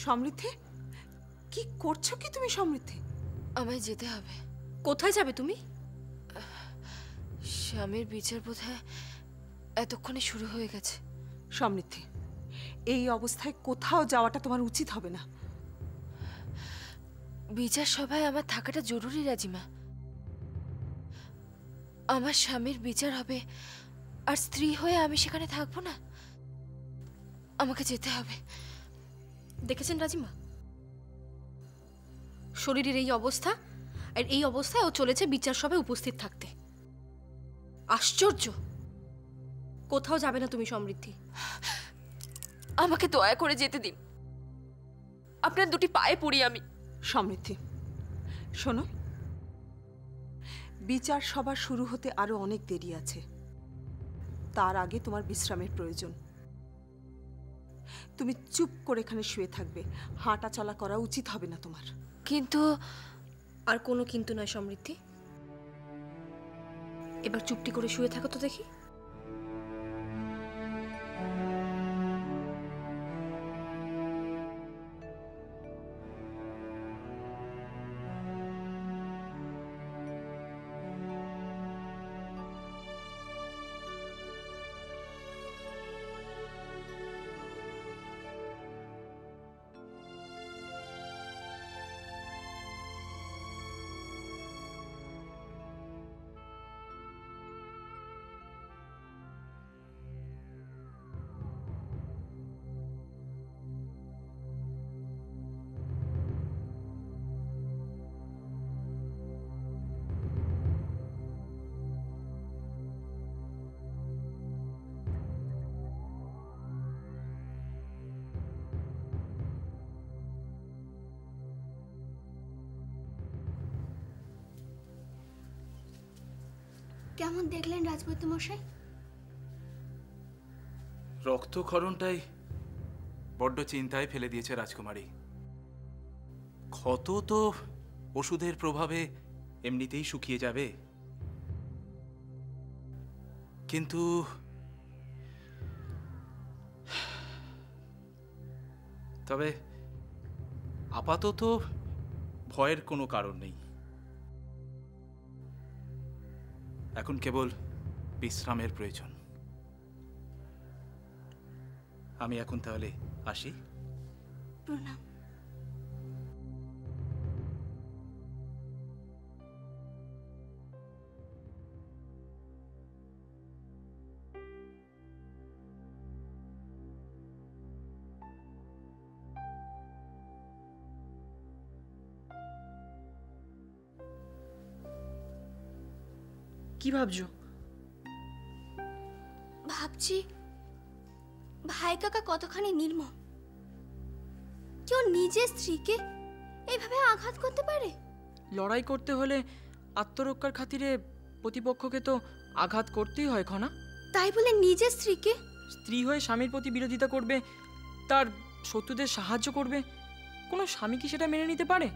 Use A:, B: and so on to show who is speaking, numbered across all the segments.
A: সমৃদ্ধি, কি করছো কি তুমি সমৃদ্ধি?
B: আমায় যেতে হবে।
C: কোথায় যাবে তুমি?
B: স্বামীর বিচার বোধহয় এতক্ষণে শুরু হয়ে গেছে।
A: সমৃদ্ধি, এই অবস্থায় কোথাও যাওয়াটা তোমার উচিত হবে না।
B: বিচার সভায় আমার থাকাটা জরুরি রাজিমা। আমার স্বামীর বিচার হবে, আর স্ত্রী হয়ে আমি সেখানে থাকবো না। আমাকে যেতে হবে।
C: দেখেছেন রাজিমা, শরীরের এই অবস্থা, আর এই অবস্থায় ও চলেছে বিচার সভায় উপস্থিত থাকতে। আশ্চর্য! কোথাও যাবে না তুমি সমৃদ্ধি।
B: আমাকে দয়া করে যেতে দিন, আপনার দুটি পায়ে পড়ি আমি।
A: সমৃদ্ধি শোনো, বিচার সভা শুরু হতে আরো অনেক দেরি আছে। তার আগে তোমার বিশ্রামের প্রয়োজন। তুমি চুপ করে এখানে শুয়ে থাকবে, হাঁটা চলা করা উচিত হবে না তোমার।
B: কিন্তু
C: আর কোনো কিন্তু নয় সমৃদ্ধি, এবার চুপটি করে শুয়ে থাকো তো দেখি।
D: কেমন দেখলেন রাজবৈদ্য মশাই?
E: রক্তক্ষরণটাই বড্ড চিন্তায় ফেলে দিয়েছে রাজকুমারী। ক্ষত তো ওষুধের প্রভাবে এমনিতেই শুকিয়ে যাবে, কিন্তু তবে আপাতত ভয়ের কোনো কারণ নেই। এখন কেবল বিশ্রামের প্রয়োজন। আমি এখন তাহলে আসি।
D: প্রণাম।
C: কি ভাবছো?
D: ভাবছি ভাই কাকা কতখানি নির্মম। কেউ নিজের স্ত্রীকে এইভাবে আঘাত করতে পারে?
F: লড়াই করতে হলে আত্মরক্ষার খাতিরে প্রতিপক্ষকে তো আঘাত করতেই হয় খনা।
D: তাই বলে নিজের স্ত্রীকে?
F: স্ত্রী হয়ে স্বামীর প্রতি বিরোধিতা করবে, তার শত্রুদের সাহায্য করবে, কোনো স্বামী কি সেটা মেনে নিতে পারে?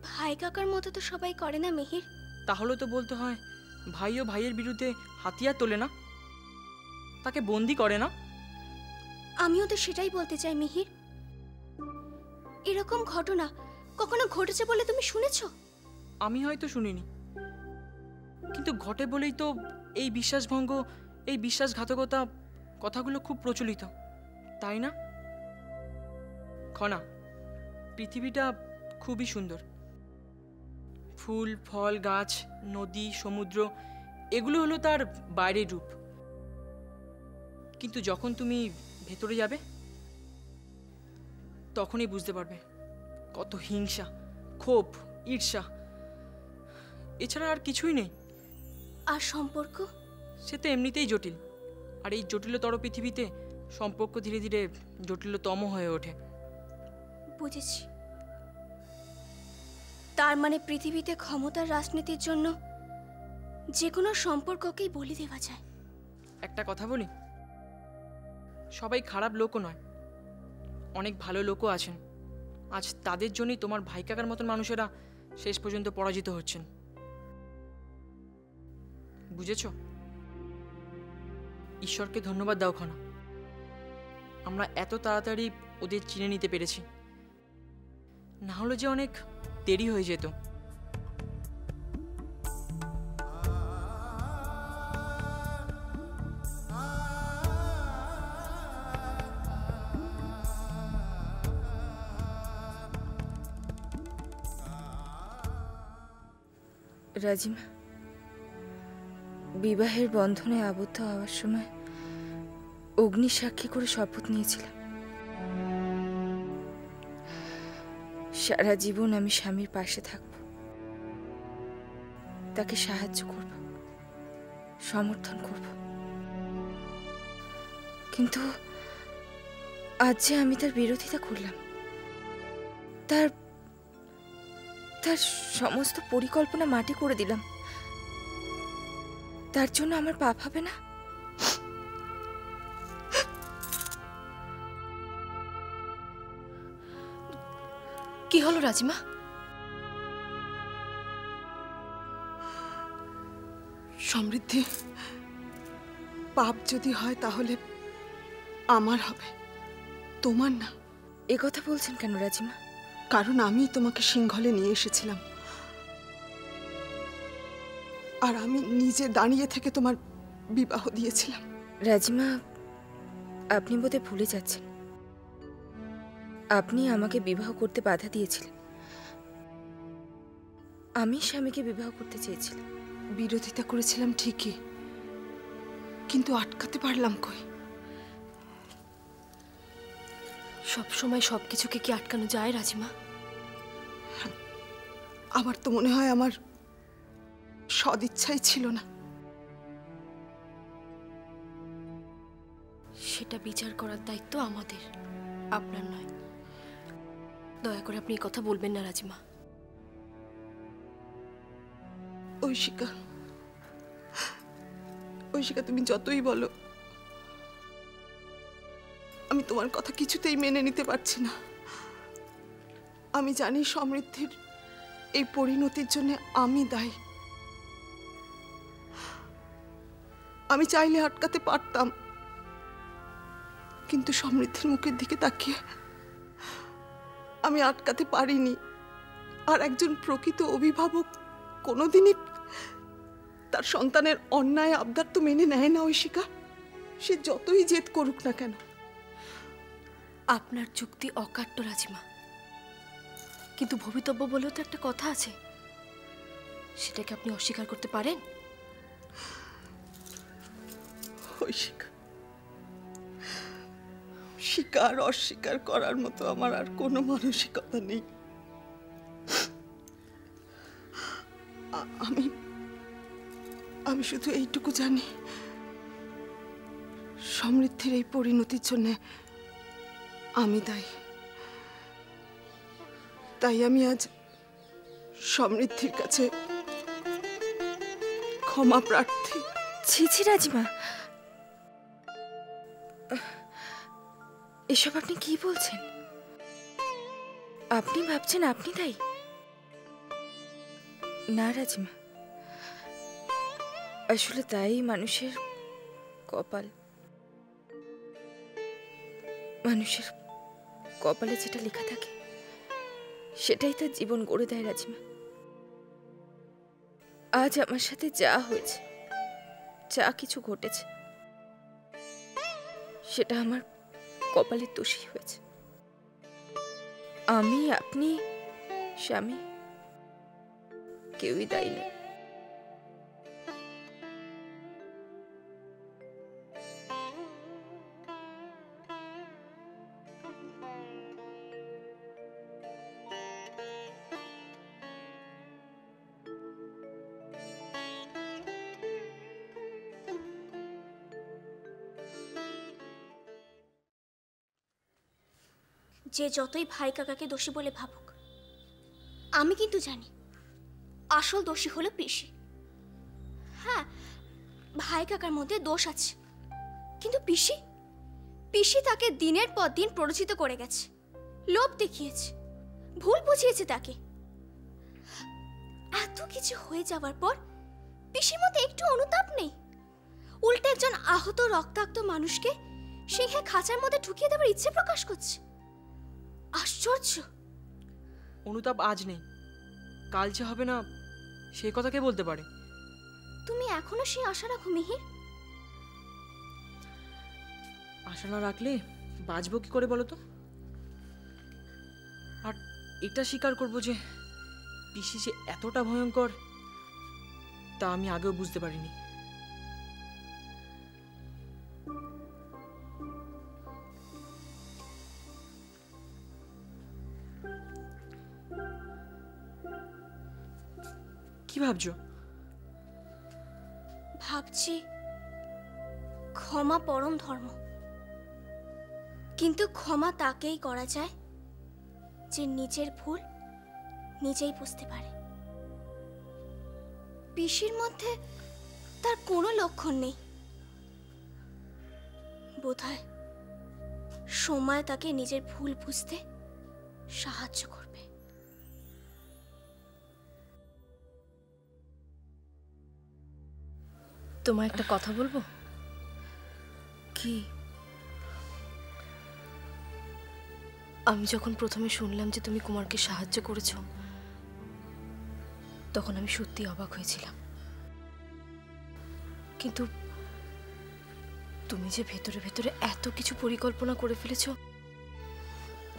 D: ভাই কাকার মতো তো সবাই করে না মিহির।
F: তাহলে তো বলতে হয় ভাইও ভাইয়ের বিরুদ্ধে হাতিয়ার তোলে না, তাকে বন্দি করে না।
D: আমিও তো সেটাই বলতে চাই মিহির। এরকম ঘটনা কখনো ঘটেছে বলে তুমি শুনেছো?
F: আমি হয়তো শুনিনি, কিন্তু ঘটে বলেই তো এই বিশ্বাসভঙ্গ, এই বিশ্বাসঘাতকতা কথাগুলো খুব প্রচলিত, তাই না খনা? পৃথিবীটা খুবই সুন্দর। ফুল, ফল, গাছ, নদী, সমুদ্র, এগুলো হলো তার বাইরের রূপ। কিন্তু যখন তুমি ভেতরে যাবে তখনই বুঝতে পারবে কত হিংসা, ক্ষোভ, ঈর্ষা, এছাড়া আর কিছুই নেই।
D: আর সম্পর্ক?
F: সে তো এমনিতেই জটিল, আর এই জটিলতর পৃথিবীতে সম্পর্ক ধীরে ধীরে জটিলতম হয়ে ওঠে।
D: বুঝেছি। তার মানে পৃথিবীতে ক্ষমতার রাজনীতির জন্য যে কোনো সম্পর্ককেই বলি দেওয়া যায়।
F: একটা কথা বলি, সবাই খারাপ লোকও নয়, অনেক ভালো লোকও আছেন। আজ তাদের জন্যই তোমার ভাই কাকার মতন মানুষেরা শেষ পর্যন্ত পরাজিত হচ্ছেন। বুঝেছ? ঈশ্বরকে ধন্যবাদ দাও খনা, আমরা এত তাড়াতাড়ি ওদের চিনে নিতে পেরেছি। না হলে যে অনেক দেরি হয়ে যেত।
B: রাজিমা, বিবাহের বন্ধনে আবদ্ধ হওয়ার সময় অগ্নি সাক্ষী করে শপথ নিয়েছিলাম, সারা জীবন আমি স্বামীর পাশে থাকব, তাকে সাহায্য করব, সমর্থন করব। কিন্তু আজ যে আমি তার বিরোধিতা করলাম, তার তার সমস্ত পরিকল্পনা মাটি করে দিলাম, তার জন্য আমার পাপ হবে না?
C: কি হলো রাজিমা?
A: সমৃদ্ধি, পাপ যদি হয় তাহলে আমার হবে, তোমার না।
B: এ কথা বলছেন কেন রাজিমা?
A: কারণ আমি তোমাকে সিংহলে নিয়ে এসেছিলাম, আর আমি নিজে দাঁড়িয়ে থেকে তোমার বিবাহ দিয়েছিলাম।
B: রাজিমা, আপনি বোধহয় ভুলে যাচ্ছেন, আপনি আমাকে বিবাহ করতে বাধা দিয়েছিলেন। আমি স্বামীকে বিবাহ করতে চেয়েছিলাম।
A: বিরোধিতা করেছিলাম ঠিকই, কিন্তু আটকাতে পারলাম কই?
C: সব সময় সবকিছুকে কি আটকানো যায় রাজিমা?
A: আমার তো মনে হয় আমার সদিচ্ছাই ছিল না।
C: সেটা বিচার করার দায়িত্ব আমাদের, আপনার নয়। দয়া করে আপনি এই কথা বলবেন না রাজিমা।
A: ঐশিকা, ঐশিকা, তুমি যতই বলো, আমি তোমার কথা কিছুতেই মেনে নিতে পারছি না। আমি জানি সমৃদ্ধির এই পরিণতির জন্য আমি দায়ী। আমি চাইলে আটকাতে পারতাম, কিন্তু সমৃদ্ধির মুখের দিকে তাকিয়ে আমি আটকাতে পারিনি। আর একজন প্রকৃত অভিভাবক কোনোদিনই তার সন্তানের অন্যায় আবদার তো মেনে নেয় না ঐশিকা, সে যতই জেদ করুক না কেন।
C: আপনার যুক্তি অকাট্য রাজিমা, কিন্তু ভবিতব্য বলেও তো একটা কথা আছে, সেটাকে আপনি অস্বীকার করতে পারেন?
A: ঐশিকা, স্বীকার অস্বীকার করার মতো আমার আর কোনো মানসিকতা নেই। আমি শুধু এইটুকু জানি, সমৃদ্ধির এই পরিণতির জন্য আমি দায়ী। তাই আমি আজ সমৃদ্ধির কাছে ক্ষমা প্রার্থী।
B: ছি ছি রাজিমা, এসব আপনি কি বলছেন? আপনি ভাবছেন আপনি দায়ী? না রাজিমা, আসলে তাই মানুষের কপাল। মানুষের কপালে যেটা লেখা থাকে সেটাই তার জীবন গড়ে দেয় রাজিমা। আজ আমার সাথে যা হয়েছে, যা কিছু ঘটেছে, সেটা আমার কপালের দোষী হয়েছে। আমি, আপনি, স্বামী কেউই দায়ী নয়।
D: যে যতই ভাই কাকাকে দোষী বলে ভাবুক, আমি কিন্তু জানি আসল দোষী হলো পিসি। হ্যাঁ, ভাই কাকার মধ্যে দোষ আছে, কিন্তু পিসি পিসি তাকে দিনের পর দিন প্ররোচিত করে গেছে, লোভ দেখিয়েছে, ভুল বুঝিয়েছে তাকে। এত কিছু হয়ে যাওয়ার পর পিসির মধ্যে একটু অনুতাপ নেই, উল্টে একজন আহত রক্তাক্ত মানুষকে সিংহে খাঁচার মধ্যে ঢুকিয়ে দেওয়ার ইচ্ছে প্রকাশ করছে। আশ্চর্য!
F: অনুতাপ আজ নেই, কাল যে হবে না সে কথা কে বলতে পারে?
D: তুমি এখনো সেই আশা রাখো মিহির?
F: আশা না রাখলে বাঁচবো কি করে বলো তো? আর এটা স্বীকার করবো যে পিসি যে এতটা ভয়ঙ্কর তা আমি আগেও বুঝতে পারিনি। কি ভাবছো?
D: ভাবছি ক্ষমা পরম ধর্ম, কিন্তু ক্ষমা তাকেই করা যায় যে নিজের ভুল নিজেই বুঝতে পারে। পিসির মধ্যে তার কোনো লক্ষণ নেই, বোধহয় সময় তাকে নিজের ভুল বুঝতে সাহায্য করবে।
C: তোমায় একটা কথা বলবো?
B: কি? আমি যখন প্রথমে শুনলাম যে তুমি কুমারকে সাহায্য করেছো, তখন আমি সত্যি অবাক হয়েছিলাম। কিন্তু তুমি যে ভেতরে ভেতরে এত কিছু পরিকল্পনা করে ফেলেছো,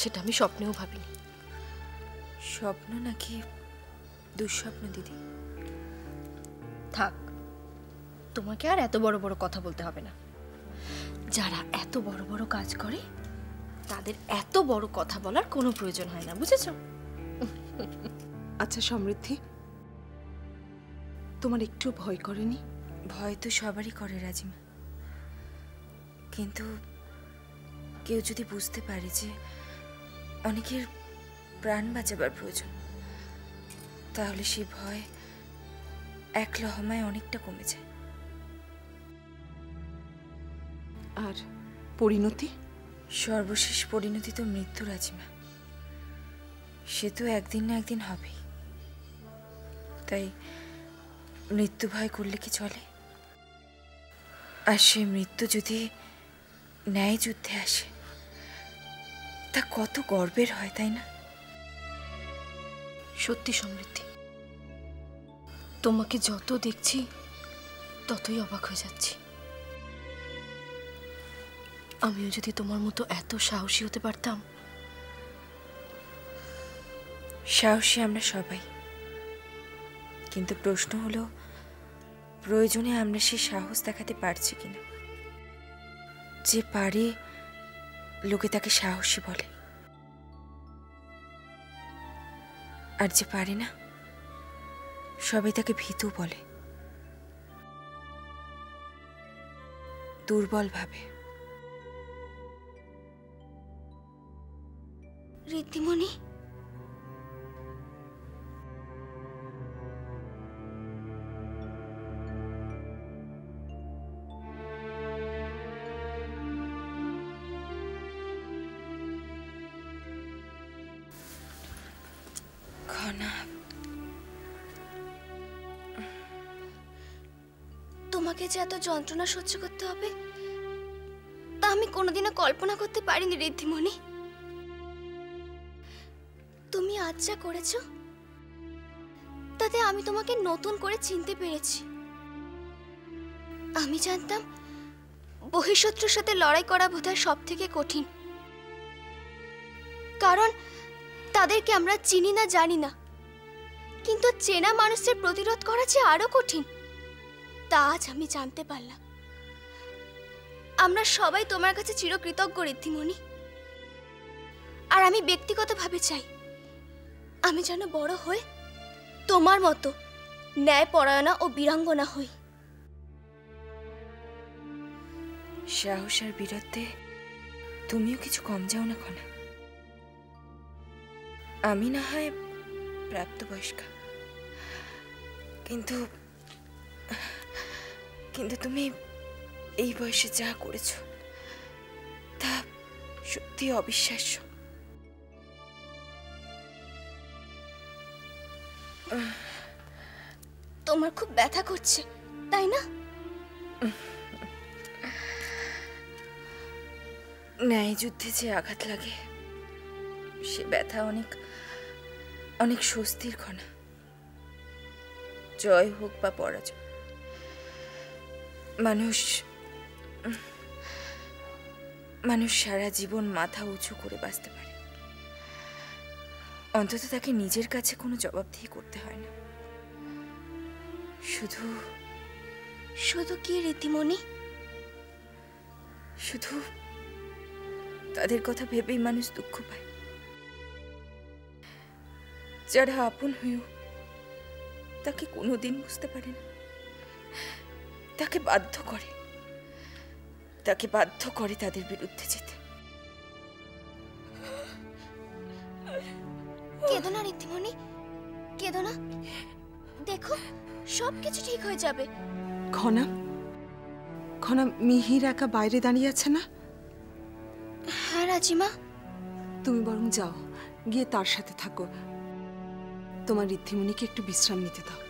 B: সেটা আমি স্বপ্নেও ভাবিনি।
G: স্বপ্ন নাকি দুঃস্বপ্ন দিদি?
C: থাক, তোমাকে আর এত বড় বড় কথা বলতে হবে না।
B: যারা এত বড় বড় কাজ করে তাদের এত বড় কথা বলার কোনো প্রয়োজন হয় না, বুঝেছো?
A: আচ্ছা সমৃদ্ধি, তোমার একটু ভয় করেনি?
G: ভয় তো সবারই করে রাজিমা, কিন্তু কেউ যদি বুঝতে পারে যে অনেকের প্রাণ বাঁচাবার প্রয়োজন, তাহলে সেই ভয় এক লহমায় অনেকটা কমে যায়।
A: আর পরিণতি?
G: সর্বশেষ পরিণতি তো মৃত্যু রাজিমা, সে তো একদিন না একদিন হবেই। তাই মৃত্যু ভয় করলে কি চলে? আর সে মৃত্যু যদি ন্যায় যুদ্ধে আসে, তা কত গর্বের হয়, তাই না?
B: সত্যি সমৃদ্ধি, তোমাকে যত দেখছি ততই অবাক হয়ে যাচ্ছি। আমিও যদি তোমার মতো এত সাহসী হতে পারতাম।
G: সাহসী আমরা সবাই, কিন্তু প্রশ্ন হলো প্রয়োজনে আমরা সেই সাহস দেখাতে পারছি কিনা। যে পারে লোকে তাকে সাহসী বলে, আর যে পারে না সবাই তাকে ভীতু বলে, দুর্বল ভাবে।
D: ঋদ্ধিমণি,
G: ঘনা,
D: তোমাকে যে এত যন্ত্রণা সহ্য করতে হবে তা আমি কোনোদিনও কল্পনা করতে পারিনি ঋদ্ধিমণি। তুমি আজ যা করেছো তাতে আমি তোমাকে নতুন করে চিনতে পেরেছি। আমি জানতাম বহিঃশত্রুর সাথে লড়াই করা বোধহয় সব থেকে কঠিন, কারণ তাদেরকে আমরা চিনি না, জানি না। কিন্তু চেনা মানুষের প্রতিরোধ করা যে আরো কঠিন, তা আজ আমি জানতে পারলাম। আমরা সবাই তোমার কাছে চিরকৃতজ্ঞ ঋদ্ধিমণি। আর আমি ব্যক্তিগতভাবে চাই আমি যেন বড় হয়ে তোমার মতো ন্যায়পরায়ণা ও বীরাঙ্গনা হই।
G: সাহস আর বীরত্বে তুমিও কিছু কম যাও না খনা। আমি না হয় প্রাপ্তবয়স্কা, কিন্তু কিন্তু তুমি এই বয়সে যা করেছো তা সত্যি অবিশ্বাস্য।
D: তোমার খুব ব্যথা করছে, তাই না?
G: ন্যায় যুদ্ধে যে আঘাত লাগে সে ব্যথা অনেক অনেক স্বস্তির ক্ষণা। জয় হোক বা পরাজয়, মানুষ সারা জীবন মাথা উঁচু করে বাঁচতে পারে। অন্তত তাকে নিজের কাছে কোনো জবাবদিহি করতে হয় না। শুধু
D: শুধু কি রীতিমণি?
G: শুধু তাদের কথা ভেবেই মানুষ দুঃখ পায়, যারা আপন হয়েও তাকে কোনোদিন বুঝতে পারে না। তাকে বাধ্য করে তাদের বিরুদ্ধে যেতে।
D: কেঁদো না রীতিমণি, কেঁদো না। দেখো, সবকিছু ঠিক হয়ে যাবে।
A: খনা, মিহির একা বাইরে দাঁড়িয়ে আছে না?
D: হ্যাঁ রাজিমা।
A: তুমি বরং যাও, গিয়ে তার সাথে থাকো। তোমার ঋদ্ধিমণিকে একটু বিশ্রাম নিতে দাও।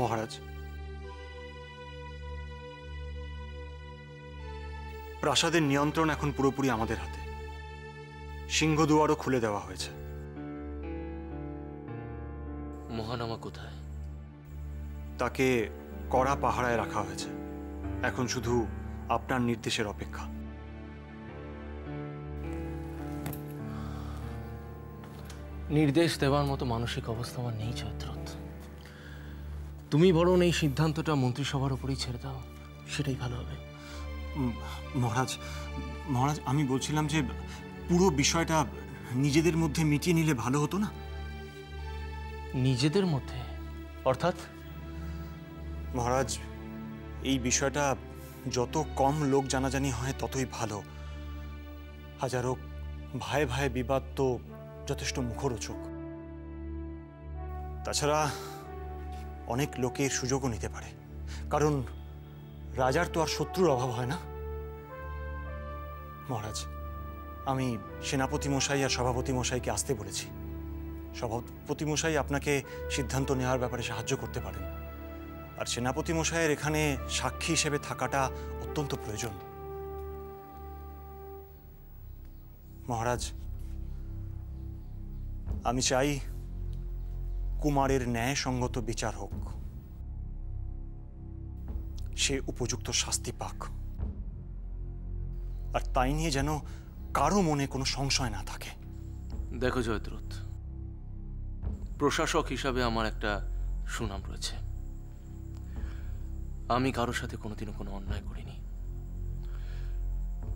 H: মহারাজ, প্রাসাদের নিয়ন্ত্রণ এখন পুরোপুরি আমাদের হাতে। সিংহদুয়ারও খুলে দেওয়া হয়েছে।
I: মহানামা কোথায়?
H: তাকে কড়া পাহারায় রাখা হয়েছে। এখন শুধু আপনার নির্দেশের অপেক্ষা।
I: নির্দেশ দেওয়ার মতো মানসিক অবস্থা আমার নেই জয়দ্রথ। তুমি বরং এই সিদ্ধান্তটা মন্ত্রিসভার উপরেই ছেড়ে দাও, সেটাই ভালো হবে।
H: মহারাজ, আমি বলছিলাম যে পুরো বিষয়টা নিজেদের মধ্যে মিটিয়ে নিলে ভালো হতো না?
I: নিজেদের মধ্যে অর্থাৎ?
H: মহারাজ, এই বিষয়টা যত কম লোক জানাজানি হয় ততই ভালো। হাজারো ভাই ভাই বিবাদ তো যথেষ্ট মুখরোচক। তাছাড়া অনেক লোকের সুযোগও নিতে পারে, কারণ রাজার তো আর শত্রুর অভাব হয় না। মহারাজ, আমি সেনাপতি মশাই আর সভাপতি মশাইকে আসতে বলেছি। সভাপতি মশাই আপনাকে সিদ্ধান্ত নেওয়ার ব্যাপারে সাহায্য করতে পারেন, আর সেনাপতি মশাইয়ের এখানে সাক্ষী হিসেবে থাকাটা অত্যন্ত প্রয়োজন। মহারাজ, আমি চাই কুমারের ন্যায়সঙ্গত বিচার হোক, সে উপযুক্ত শাস্তি পাক, আর তাই নিয়ে যেন কারো মনে কোনো সংশয় না থাকে।
I: দেখো জয়দ্রথ, প্রশাসক হিসাবে আমার একটা সুনাম রয়েছে। আমি কারোর সাথে কোনোদিনও কোনো অন্যায় করিনি,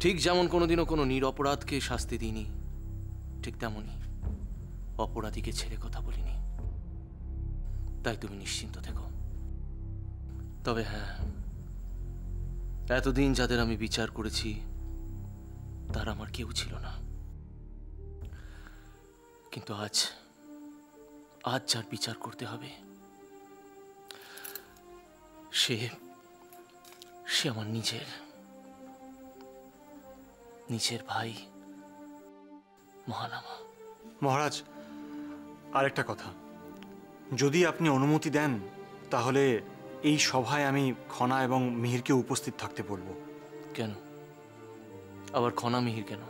I: ঠিক যেমন কোনোদিনও কোনো নিরপরাধকে শাস্তি দিইনি, ঠিক তেমনই অপরাধীকে ছেড়ে কথা বলিনি। তাই তুমি নিশ্চিন্ত থেকো। তবে হ্যাঁ, এতদিন যাদের আমি বিচার করেছি তার আমার কেউ ছিল না, কিন্তু আজ যার বিচার করতে হবে সে আমার নিজের ভাই মহানামা।
H: মহারাজ, আরেকটা কথা, যদি আপনি অনুমতি দেন তাহলে এই সভায় আমি খনা এবং মিহিরকে উপস্থিত থাকতে বলবো।
I: কেন? আবার খনা মিহির কেন?